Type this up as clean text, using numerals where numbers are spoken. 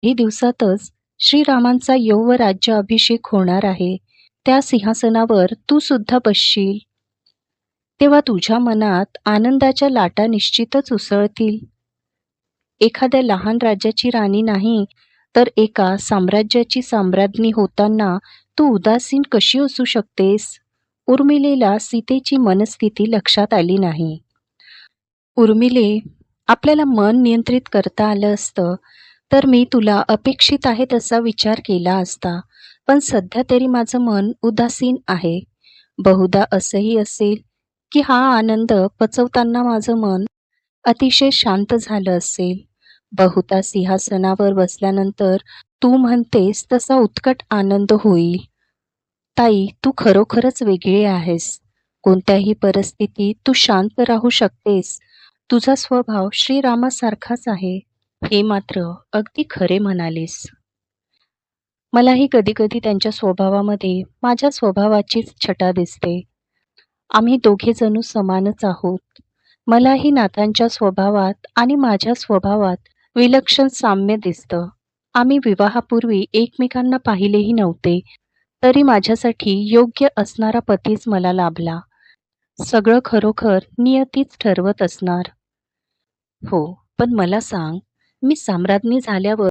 काही दिवसातच श्रीरामांचा यौवराज्य अभिषेक होणार आहे. त्या सिंहासनावर तू सुद्धा बसशील. तेव्हा तुझ्या मनात आनंदाच्या लाटा निश्चितच उसळतील. एखाद्या लहान राज्याची राणी नाही, तर एका साम्राज्याची सम्राज्ञी होताना तू उदासीन कशी असू शकतेस? उर्मिलेला सीतेची मनस्थिती लक्षात आली नाही. उर्मिले, आपल्याला मन नियंत्रित करता आलं असतं, तर मी तुला अपेक्षित आहे तसा विचार केला असता. पण सध्या तरी माझं मन उदासीन आहे. बहुधा असंही असेल, की हा आनंद पचवताना माझं मन अतिशय शांत झालं असेल. बहुधा सिंहासनावर बसल्यानंतर तू म्हणतेस तसा उत्कट आनंद होईल. ताई, तू खरोखरच वेगळी आहेस. कोणत्याही परिस्थितीत तू शांत राहू शकतेस. तुझा स्वभाव श्रीरामासारखाच आहे. हे मात्र अगदी खरे म्हणालीस. मलाही कधी-कधी त्यांच्या स्वभावामध्ये माझ्या स्वभावाचीच छटा दिसते. आम्ही दोघे जणू समानच आहोत. मलाही नाथांच्या स्वभावात आणि माझ्या स्वभावात विलक्षण साम्य दिसतं. आम्ही विवाहापूर्वी एकमेकांना पाहिलेही नव्हते, तरी माझ्यासाठी योग्य असणारा पतीच मला लाभला. सगळं खरोखर नियतीच ठरवत असणार. हो, पण मला सांग, मी सम्राज्ञी झाल्यावर